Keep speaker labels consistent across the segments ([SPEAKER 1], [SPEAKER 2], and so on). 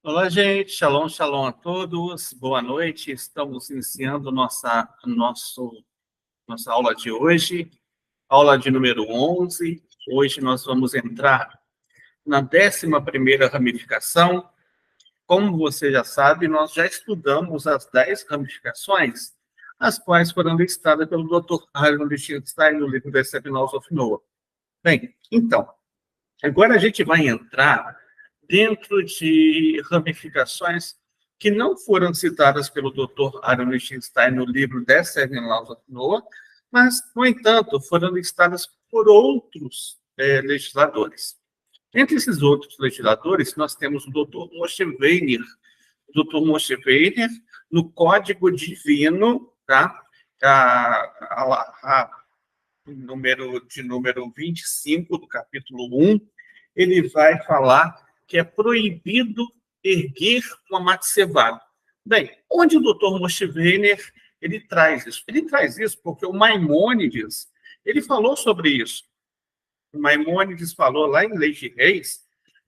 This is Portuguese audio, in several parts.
[SPEAKER 1] Olá, gente. Shalom, shalom a todos. Boa noite. Estamos iniciando nossa aula de hoje, aula de número 11. Hoje nós vamos entrar na 11ª ramificação. Como você já sabe, nós já estudamos as 10 ramificações, as quais foram listadas pelo Dr. Aaron Lichtenstein no livro The Seven Laws of Noah. Bem, então, agora a gente vai entrar dentro de ramificações que não foram citadas pelo Dr. Aaron Lichtenstein no livro The Seven Laws of Noah, mas, no entanto, foram listadas por outros legisladores. Entre esses outros legisladores, nós temos o Dr. Moshe Weiner. O Dr. Moshe Weiner, no Código Divino, tá? número 25 do capítulo 1, ele vai falar que é proibido erguer uma matzevá. Bem, onde o Dr. Moshe Weiner ele traz isso? Ele traz isso porque o Maimônides ele falou sobre isso. O Maimônides falou lá em Leis de Reis,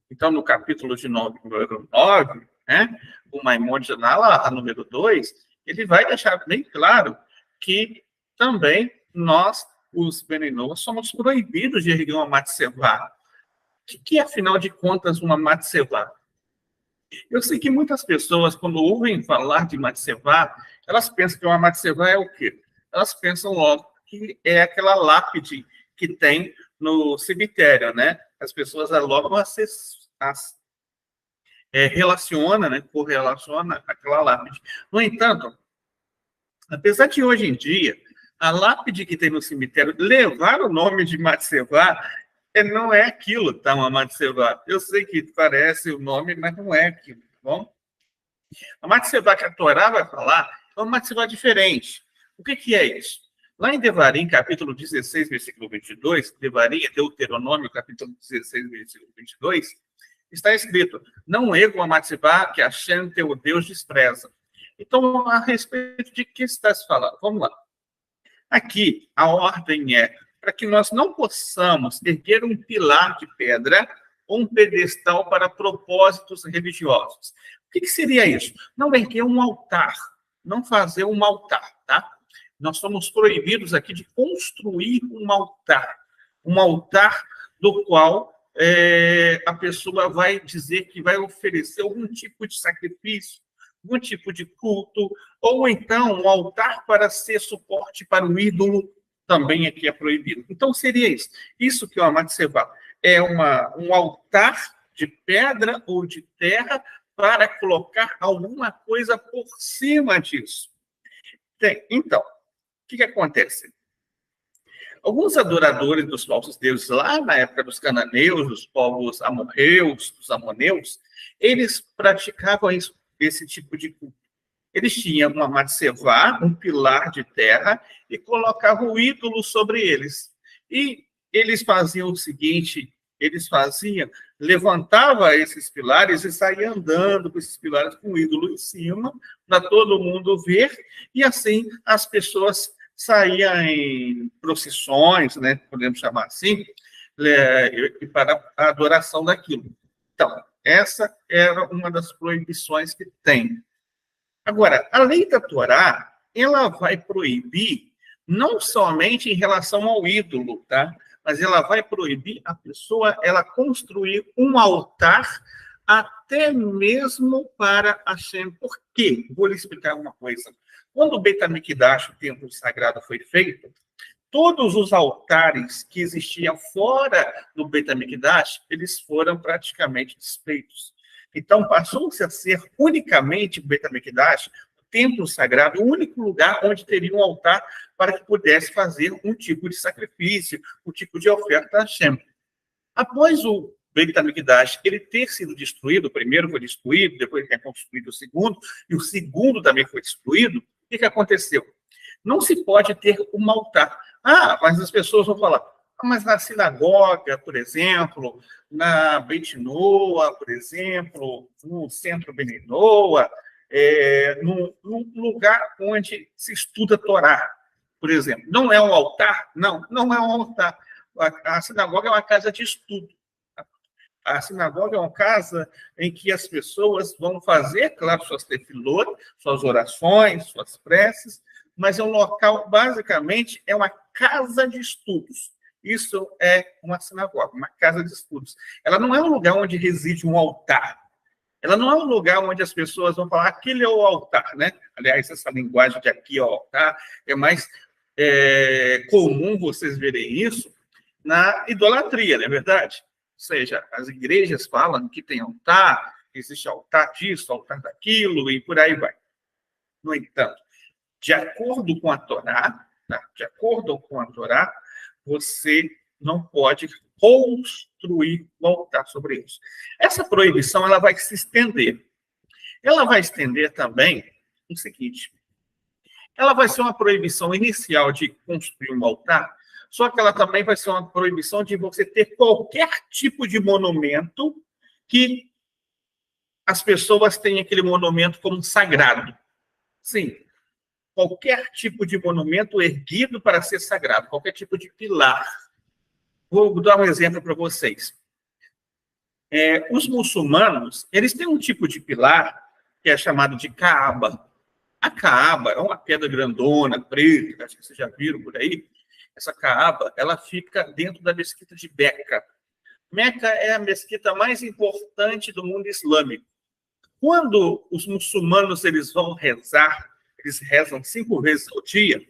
[SPEAKER 1] então no capítulo de número 9, né, o Maimônides, lá número 2, ele vai deixar bem claro que também nós, os Beninoa, somos proibidos de erguer uma matzevá. O que é, afinal de contas, uma matzevá? Eu sei que muitas pessoas, quando ouvem falar de matzevá, elas pensam que uma matzevá é o quê? Elas pensam logo que é aquela lápide que tem no cemitério, né? As pessoas logo relacionam, né? Correlaciona aquela lápide. No entanto, apesar de hoje em dia, a lápide que tem no cemitério levar o nome de matzevá, não é aquilo, tá? Uma matzevá. Eu sei que parece o nome, mas não é aquilo, tá bom? A matzevá que a Torá vai falar é uma matzevá diferente. O que é isso? Lá em Devarim, capítulo 16, versículo 22, Devarim é Deuteronômio, capítulo 16, versículo 22, está escrito: não erga uma matzevá que Hashem, teu Deus, despreza. Então, a respeito de que está se falando? Vamos lá. Aqui, a ordem é para que nós não possamos erguer um pilar de pedra ou um pedestal para propósitos religiosos. O que seria isso? Não erguer um altar, não fazer um altar, tá? Nós somos proibidos aqui de construir um altar do qual a pessoa vai dizer que vai oferecer algum tipo de sacrifício, algum tipo de culto, ou então um altar para ser suporte para o ídolo, também aqui é proibido. Então, seria isso. Isso que é uma matzevá. É um altar de pedra ou de terra para colocar alguma coisa por cima disso. Então, o que acontece? Alguns adoradores dos falsos deuses, lá na época dos cananeus, dos povos amorreus, dos amoneus, eles praticavam esse tipo de culto. Eles tinham uma matzevá, um pilar de terra, e colocavam o ídolo sobre eles. E eles faziam o seguinte, levantavam esses pilares e saíam andando com esses pilares com o ídolo em cima, para todo mundo ver, e assim as pessoas saíam em procissões, né, podemos chamar assim, para a adoração daquilo. Então, essa era uma das proibições que tem. Agora, a lei da Torá, ela vai proibir não somente em relação ao ídolo, tá? Mas ela vai proibir a pessoa ela construir um altar até mesmo para Hashem. Por quê? Vou lhe explicar uma coisa. Quando o Beit HaMikdash, o templo sagrado, foi feito, todos os altares que existiam fora do Beit HaMikdash, eles foram praticamente desfeitos. Então, passou-se a ser unicamente o Beit HaMikdash, o templo sagrado, o único lugar onde teria um altar para que pudesse fazer um tipo de sacrifício, um tipo de oferta a Hashem. Após o Beit HaMikdash ele ter sido destruído, o primeiro foi destruído, depois é construído o segundo, e o segundo também foi destruído, o que aconteceu? Não se pode ter um altar. Mas as pessoas vão falar, mas na sinagoga, por exemplo, na Beit Noa, por exemplo, no Centro Beninoa, num lugar onde se estuda Torá, por exemplo. Não é um altar? Não, não é um altar. A sinagoga é uma casa de estudo. A sinagoga é uma casa em que as pessoas vão fazer, claro, suas tefilot, suas orações, suas preces, mas é um local, basicamente, é uma casa de estudos. Isso é uma sinagoga, uma casa de estudos. Ela não é um lugar onde reside um altar. Ela não é um lugar onde as pessoas vão falar, aquele é o altar, né? Aliás, essa linguagem de aqui é o altar é mais comum vocês verem isso na idolatria, não é verdade? Ou seja, as igrejas falam que tem altar, existe altar disso, altar daquilo, e por aí vai. No entanto, de acordo com a Torá, tá? De acordo com a Torá, você não pode construir um altar sobre isso. Essa proibição ela vai se estender. Ela vai estender também o seguinte: ela vai ser uma proibição inicial de construir um altar, só que ela também vai ser uma proibição de você ter qualquer tipo de monumento que as pessoas tenham aquele monumento como sagrado. Sim, qualquer tipo de monumento erguido para ser sagrado, qualquer tipo de pilar. Vou dar um exemplo para vocês. Os muçulmanos, eles têm um tipo de pilar que é chamado de Kaaba. A Kaaba é uma pedra grandona, preta, acho que vocês já viram por aí. Essa Kaaba, ela fica dentro da mesquita de Meca. Meca é a mesquita mais importante do mundo islâmico. Quando os muçulmanos eles vão rezar, eles rezam 5 vezes ao dia,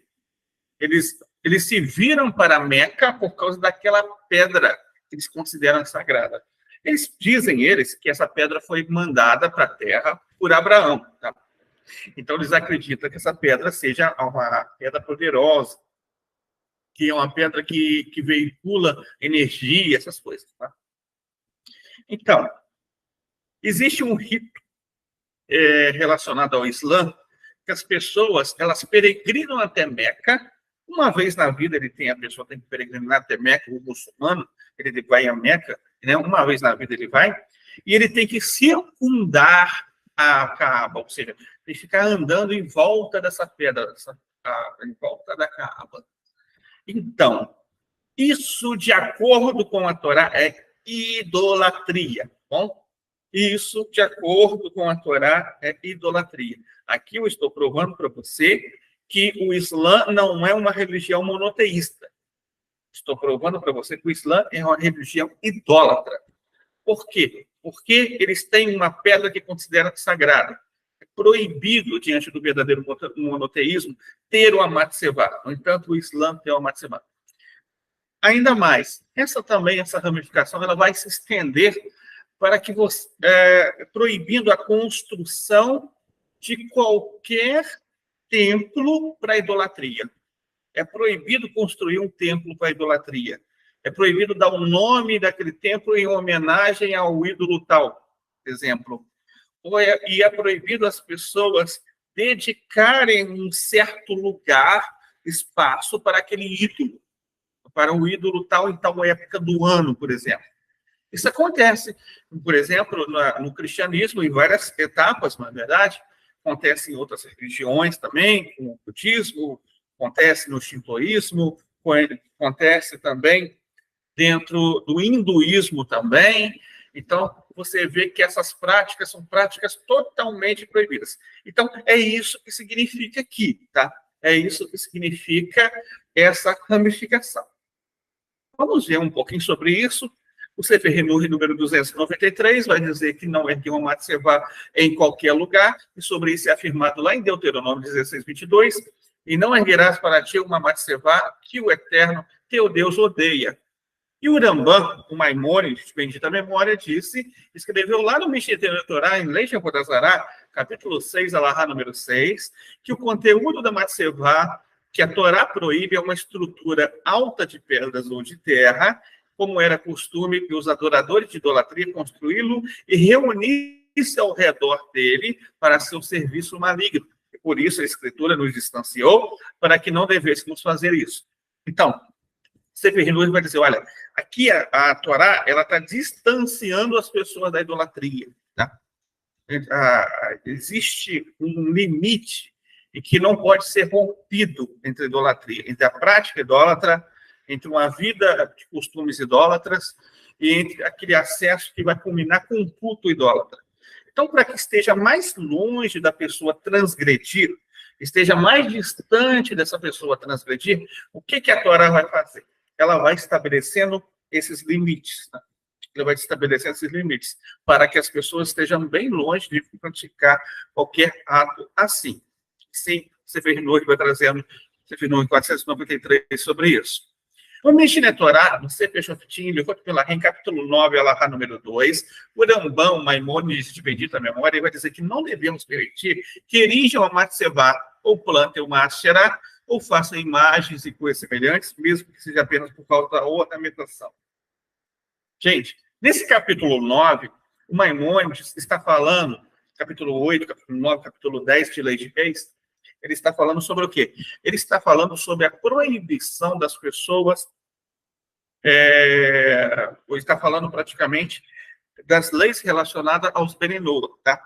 [SPEAKER 1] eles se viram para Meca por causa daquela pedra que eles consideram sagrada. Eles dizem, que essa pedra foi mandada para a terra por Abraão. Tá? Então, eles acreditam que essa pedra seja uma pedra poderosa, que é uma pedra que veicula energia, essas coisas. Tá? Então, existe um rito relacionado ao Islã, que as pessoas elas peregrinam até Meca. Uma vez na vida a pessoa tem que peregrinar até Meca, o muçulmano, ele vai a Meca, né? Uma vez na vida ele vai, e ele tem que circundar a Kaaba, ou seja, tem que ficar andando em volta dessa pedra, em volta da Kaaba. Então, isso, de acordo com a Torá, é idolatria, bom? Isso, de acordo com a Torá, é idolatria. Aqui eu estou provando para você que o Islã não é uma religião monoteísta. Estou provando para você que o Islã é uma religião idólatra. Por quê? Porque eles têm uma pedra que consideram sagrada. É proibido, diante do verdadeiro monoteísmo, ter o Amat Sevá. No entanto, o Islã tem o Amat Sevá. Ainda mais, essa ramificação, ela vai se estender para que você, proibindo a construção de qualquer templo para idolatria. É proibido construir um templo para idolatria. É proibido dar o nome daquele templo em homenagem ao ídolo tal, por exemplo. E é proibido as pessoas dedicarem um certo lugar, espaço para aquele ídolo, para o ídolo tal em tal época do ano, por exemplo. Isso acontece, por exemplo, no cristianismo, em várias etapas, na verdade. Acontece em outras religiões também, como o budismo, acontece no shintoísmo, acontece também dentro do hinduísmo também. Então, você vê que essas práticas são práticas totalmente proibidas. Então, é isso que significa aqui, tá? É isso que significa essa ramificação. Vamos ver um pouquinho sobre isso. O Sefer Hinuri, número 293, vai dizer que não ergueu uma matzevá em qualquer lugar, e sobre isso é afirmado lá em Deuteronômio 16, 22, e não erguerás para ti uma matzevá que o Eterno, teu Deus, odeia. E o Rambam, o Maimônides, bendita memória, escreveu lá no Mishneh Torá, em Lei Shevodazará, capítulo 6, alahá número 6, que o conteúdo da matzevá que a Torá proíbe é uma estrutura alta de pedras ou de terra, como era costume que os adoradores de idolatria construí-lo e reunir-se ao redor dele para seu serviço maligno. E por isso a Escritura nos distanciou para que não devêssemos fazer isso. Então, Sefer Hinuri vai dizer, olha, aqui a Torá ela está distanciando as pessoas da idolatria. Tá? Existe um limite e que não pode ser rompido entre a idolatria, entre a prática idólatra, entre uma vida de costumes idólatras e entre aquele acesso que vai culminar com um culto idólatra. Então, para que esteja mais longe da pessoa transgredir, esteja mais distante dessa pessoa transgredir, o que a Torá vai fazer? Ela vai estabelecendo esses limites. Né? Ela vai estabelecendo esses limites para que as pessoas estejam bem longe de praticar qualquer ato assim. Sim, Sefer Noach vai trazendo, Sefer Noach 493, sobre isso. O Mishneh Torá, no Sefer Shoftim, em capítulo 9, Alahá número 2, o Rambam Maimônides, de bendita memória, ele vai dizer que não devemos permitir que erijam a matzevá, ou plantem uma asherá, ou façam imagens e coisas semelhantes, mesmo que seja apenas por causa da ornamentação. Gente, nesse capítulo 9, o Maimônides está falando, capítulo 8, capítulo 9, capítulo 10 de Lei de Reis, ele está falando sobre o quê? Ele está falando sobre a proibição das pessoas, ou está falando praticamente das leis relacionadas aos Beninoa, tá?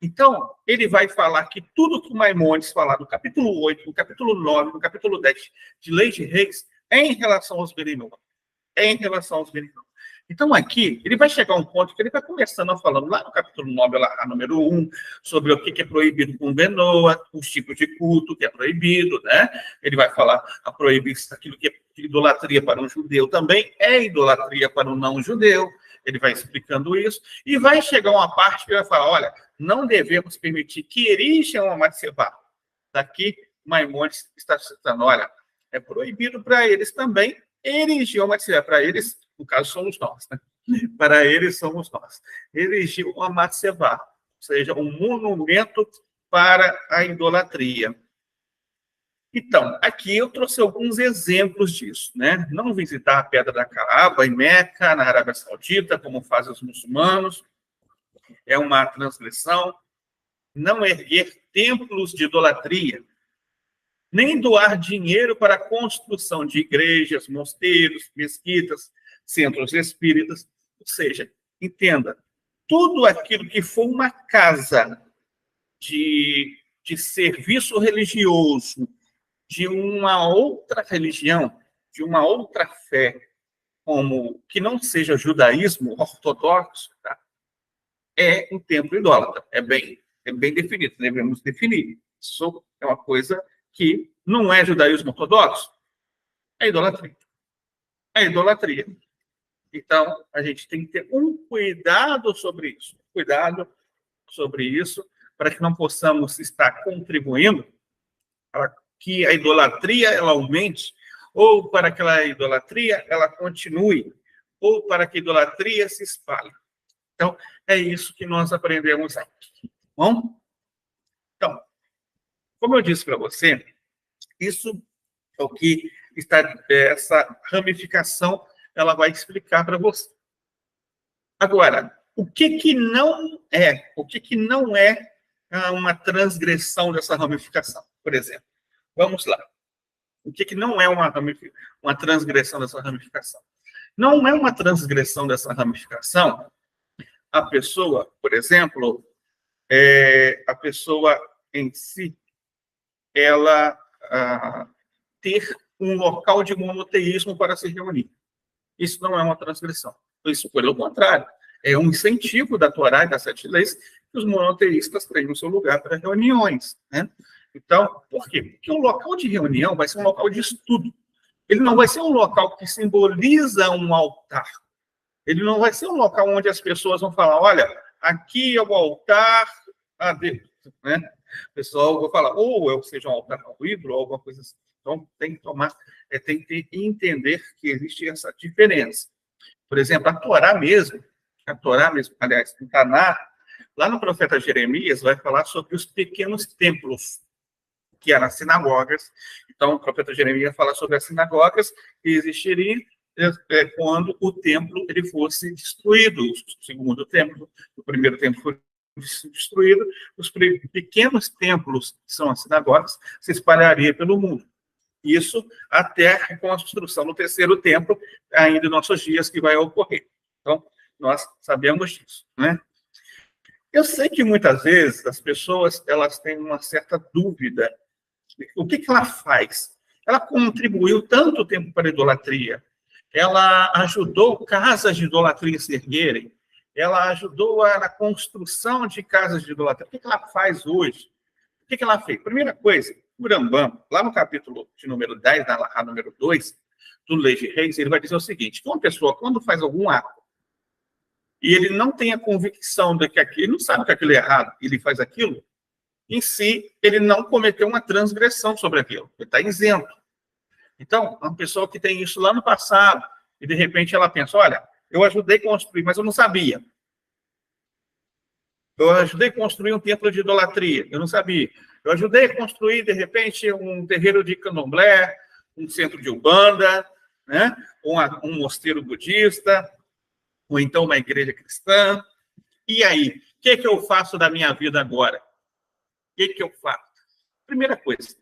[SPEAKER 1] Então, ele vai falar que tudo que o Maimônides falar no capítulo 8, no capítulo 9, no capítulo 10 de Lei de Reis é em relação aos Beninoa. É em relação aos Beninoa. Então, aqui, ele vai chegar a um ponto que ele vai começando falando lá no capítulo 9, lá, número 1, sobre o que é proibido com Benoa, os tipos de culto que é proibido, né? Ele vai falar a proibição daquilo que é idolatria para um judeu também é idolatria para um não-judeu. Ele vai explicando isso. E vai chegar uma parte que ele vai falar, olha, não devemos permitir que erijam uma matzevá. Daqui, Maimônides está citando, olha, é proibido para eles também erigir uma matzevá. Para eles, no caso, somos nós, né? Para eles, somos nós. Erigir uma matzevá, ou seja, um monumento para a idolatria. Então, aqui eu trouxe alguns exemplos disso, né? Não visitar a Pedra da Caaba em Meca, na Arábia Saudita, como fazem os muçulmanos, é uma transgressão. Não erguer templos de idolatria, nem doar dinheiro para a construção de igrejas, mosteiros, mesquitas, centros espíritas. Ou seja, entenda, tudo aquilo que for uma casa de serviço religioso, de uma outra religião, de uma outra fé, como que não seja judaísmo ortodoxo, tá? É um templo idólatra. É bem definido, devemos definir. Isso é uma coisa que não é judaísmo ortodoxo, é idolatria. É idolatria. Então, a gente tem que ter um cuidado sobre isso. Cuidado sobre isso, para que não possamos estar contribuindo para que a idolatria ela aumente, ou para que a idolatria ela continue, ou para que a idolatria se espalhe. Então, é isso que nós aprendemos aqui. Bom? Então, como eu disse para você, isso é o que está, essa ramificação, ela vai explicar para você. Agora, o que não é uma transgressão dessa ramificação, por exemplo? Vamos lá. O que não é uma transgressão dessa ramificação? Não é uma transgressão dessa ramificação a pessoa, por exemplo, a pessoa em si, ela ter um local de monoteísmo para se reunir. Isso não é uma transgressão. Isso, pelo contrário, é um incentivo da Torá e das 7 leis que os monoteístas tenham o seu lugar para reuniões, né? Então, por quê? Porque o local de reunião vai ser um local de estudo. Ele não vai ser um local que simboliza um altar. Ele não vai ser um local onde as pessoas vão falar, olha, aqui é o altar a Deus, né? O pessoal vai falar, ou seja um altar ao ídolo, ou alguma coisa assim. Então, tem que entender que existe essa diferença. Por exemplo, a Torá mesmo, aliás, no Taná, lá no profeta Jeremias, vai falar sobre os pequenos templos, que eram as sinagogas. Então, o profeta Jeremias fala sobre as sinagogas que existiriam quando o templo ele fosse destruído. O segundo templo, o primeiro templo foi destruído, os pequenos templos, que são as sinagogas, se espalhariam pelo mundo. Isso até a construção do terceiro templo, ainda em nossos dias, que vai ocorrer. Então, nós sabemos disso, né? Eu sei que muitas vezes as pessoas elas têm uma certa dúvida. O que ela faz? Ela contribuiu tanto tempo para a idolatria, ela ajudou casas de idolatria a se erguerem, ela ajudou na construção de casas de idolatria. O que ela faz hoje? O que ela fez? Primeira coisa, o Rambam, lá no capítulo de número 10, na Alahá número 2, do Lei de Reis, ele vai dizer o seguinte, que uma pessoa, quando faz algum ato, e ele não tem a convicção de que aquilo, ele não sabe que aquilo é errado, ele faz aquilo, em si, ele não cometeu uma transgressão sobre aquilo, ele está isento. Então, uma pessoa que tem isso lá no passado, e de repente ela pensa, olha, eu ajudei a construir, mas eu não sabia. Eu ajudei a construir um templo de idolatria, eu não sabia. Eu ajudei a construir, de repente, um terreiro de candomblé, um centro de umbanda, né? Um mosteiro budista, ou então uma igreja cristã. E aí, o que eu faço da minha vida agora? O que eu faço? Primeira coisa,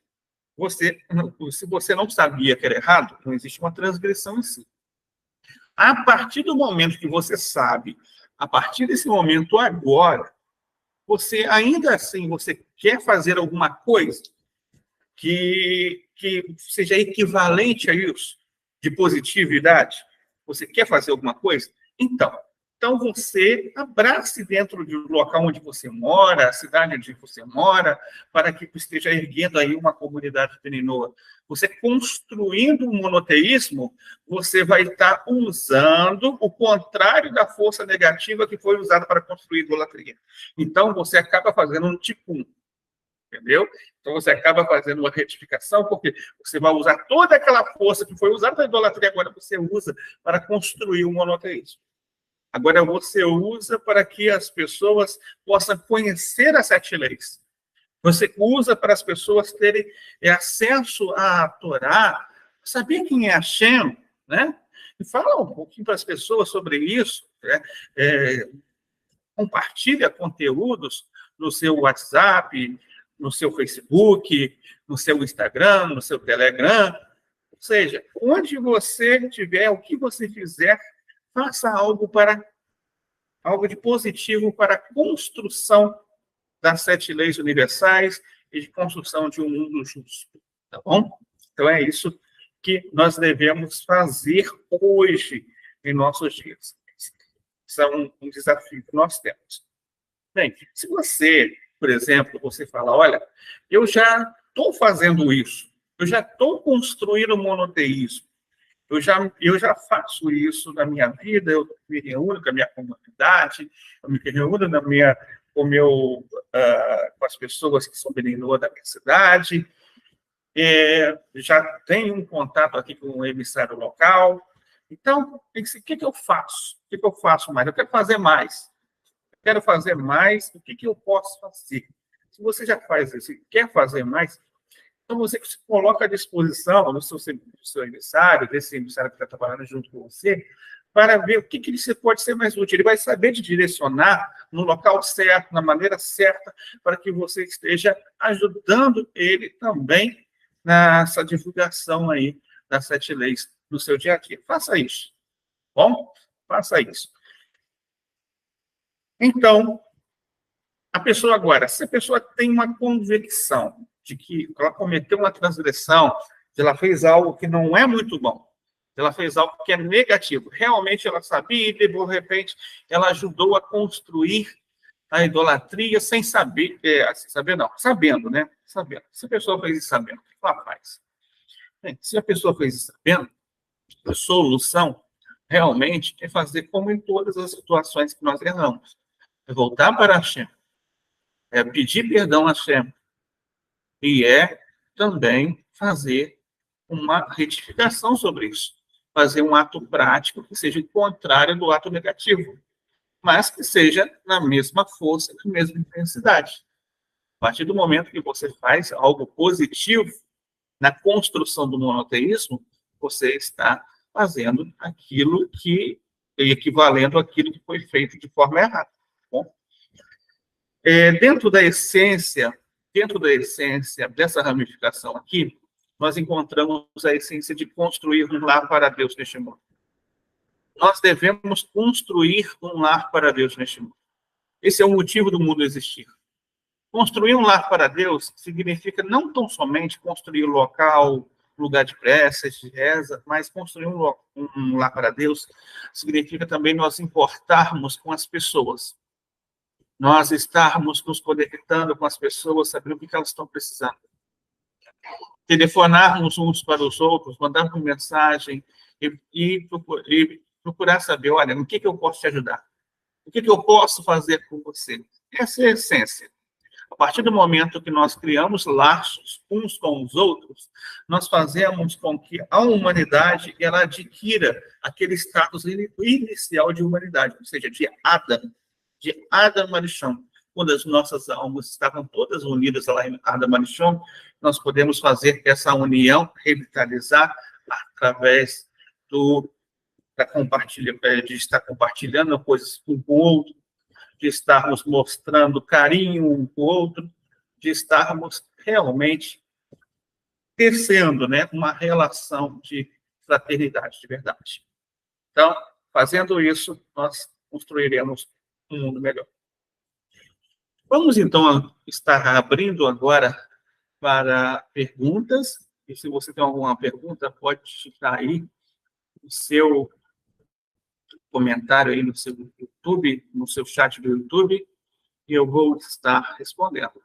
[SPEAKER 1] se você não sabia que era errado, não existe uma transgressão em si. A partir do momento que você sabe, a partir desse momento agora, você ainda assim, você quer fazer alguma coisa que seja equivalente a isso, de positividade? Você quer fazer alguma coisa? Então você abrace dentro do local onde você mora, a cidade onde você mora, para que esteja erguendo aí uma comunidade peninoa. Você construindo um monoteísmo, você vai estar usando o contrário da força negativa que foi usada para construir idolatria. Então você acaba fazendo um tikkun, entendeu? Então você acaba fazendo uma retificação, porque você vai usar toda aquela força que foi usada para a idolatria, agora você usa para construir um monoteísmo. Agora você usa para que as pessoas possam conhecer as 7 leis. Você usa para as pessoas terem acesso à Torá, saber quem é Hashem, né? E fala um pouquinho para as pessoas sobre isso, né? Compartilha conteúdos no seu WhatsApp, no seu Facebook, no seu Instagram, no seu Telegram. Ou seja, onde você estiver, o que você fizer, faça algo de positivo para a construção das 7 leis universais e de construção de um mundo justo, tá bom? Então é isso que nós devemos fazer hoje em nossos dias. Isso é um desafio que nós temos. Bem, se você, por exemplo, você fala, olha, eu já estou fazendo isso, eu já estou construindo monoteísmo, eu já faço isso na minha vida, eu me reúno com a minha comunidade, eu me reúno com as pessoas que são beninoas da minha cidade, já tenho um contato aqui com o emissário local. Então, o que eu faço? O que eu faço mais? Eu quero fazer mais. O que eu posso fazer? Se você já faz isso e quer fazer mais, então você se coloca à disposição do seu emissário, desse emissário que está trabalhando junto com você, para ver o que você pode ser mais útil. Ele vai saber te direcionar no local certo, na maneira certa, para que você esteja ajudando ele também nessa divulgação aí das 7 leis no seu dia a dia. Faça isso. Bom? Faça isso. Então, se a pessoa tem uma convicção de que ela cometeu uma transgressão, que ela fez algo que não é muito bom, ela fez algo que é negativo, realmente ela sabia e, de repente, ela ajudou a construir a idolatria sem saber, sabendo, né? Sabendo. Se a pessoa fez isso sabendo, o que ela faz? Bem, se a pessoa fez isso sabendo, a solução realmente é fazer como em todas as situações que nós erramos. É voltar para Hashem, é pedir perdão a Hashem, e é também fazer uma retificação sobre isso. Fazer um ato prático que seja contrário do ato negativo, mas que seja na mesma força, na mesma intensidade. A partir do momento que você faz algo positivo na construção do monoteísmo, você está fazendo aquilo que é equivalendo àquilo que foi feito de forma errada. Bom? Dentro da essência dessa ramificação aqui, nós encontramos a essência de construir um lar para Deus neste mundo. Nós devemos construir um lar para Deus neste mundo. Esse é o motivo do mundo existir. Construir um lar para Deus significa não tão somente construir o local, lugar de preces, de reza, mas construir um lar para Deus significa também nós importarmos com as pessoas, nós estarmos nos conectando com as pessoas, sabendo o que elas estão precisando. Telefonarmos uns para os outros, mandarmos mensagem e procurar saber, olha, no que eu posso te ajudar? O que eu posso fazer com você? Essa é a essência. A partir do momento que nós criamos laços uns com os outros, nós fazemos com que a humanidade ela adquira aquele status inicial de humanidade, ou seja, de Adam Marichon. Quando as nossas almas estavam todas unidas lá em Adam Marichon, nós podemos fazer essa união, revitalizar através de estar compartilhando coisas com o outro, de estarmos mostrando carinho um com o outro, de estarmos realmente tecendo, né, uma relação de fraternidade, de verdade. Então, fazendo isso, nós construiremos um mundo melhor. Vamos, então, estar abrindo agora para perguntas, e se você tem alguma pergunta, pode digitar aí o seu comentário aí no seu YouTube, no seu chat do YouTube, e eu vou estar respondendo.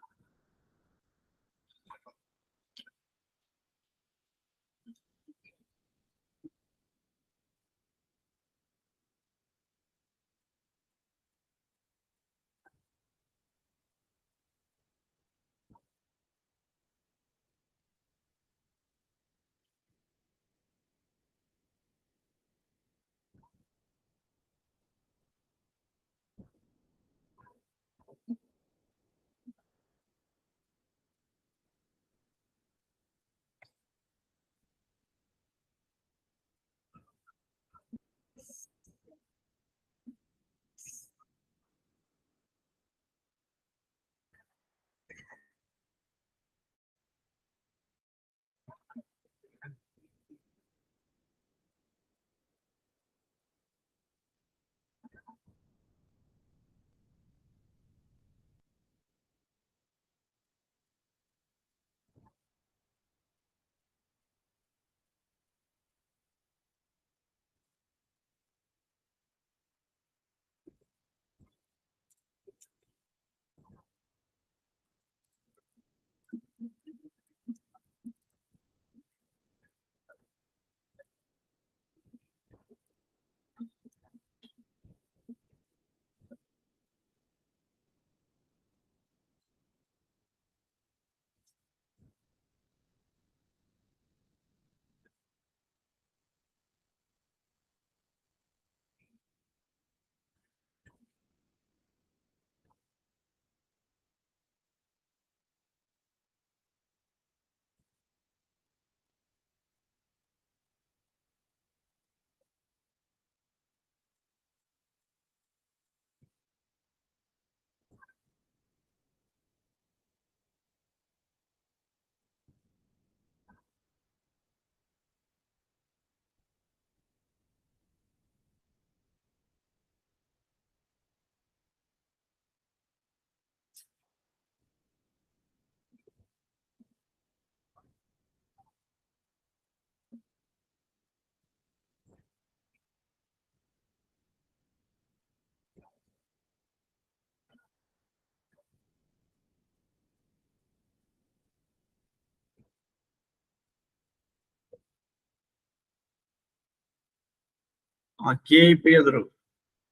[SPEAKER 1] Ok, Pedro.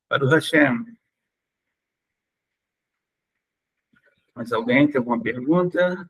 [SPEAKER 1] Para o Hashem. Mais alguém tem alguma pergunta?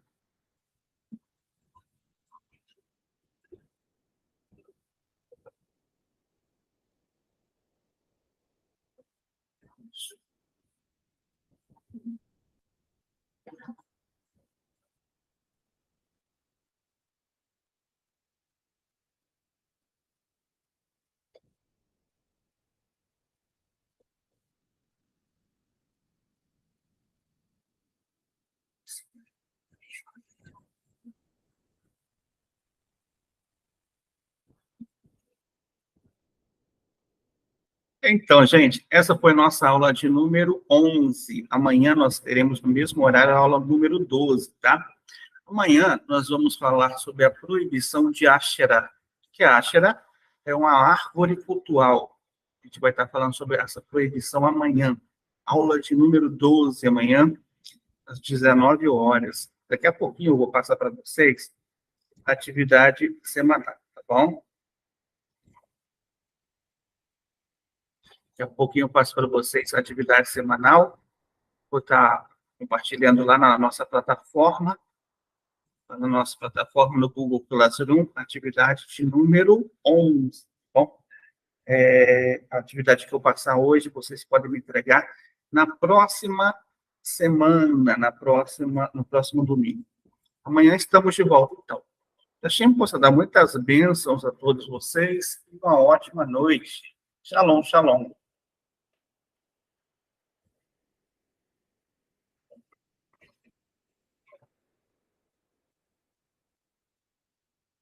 [SPEAKER 1] Então, gente, essa foi nossa aula de número 11. Amanhã nós teremos no mesmo horário a aula número 12, tá? Amanhã nós vamos falar sobre a proibição de Asherah, que a Asherah é uma árvore cultual. A gente vai estar falando sobre essa proibição amanhã. Aula de número 12 amanhã, às 19 horas. Daqui a pouquinho eu vou passar para vocês a atividade semanal, tá bom? Daqui a pouquinho eu passo para vocês a atividade semanal. Vou estar compartilhando lá na nossa plataforma no Google Classroom, atividade de número 11. Bom, a atividade que eu passar hoje, vocês podem me entregar na próxima semana, no próximo domingo. Amanhã estamos de volta, então. Hashem possa dar muitas bênçãos a todos vocês e uma ótima noite. Shalom, shalom.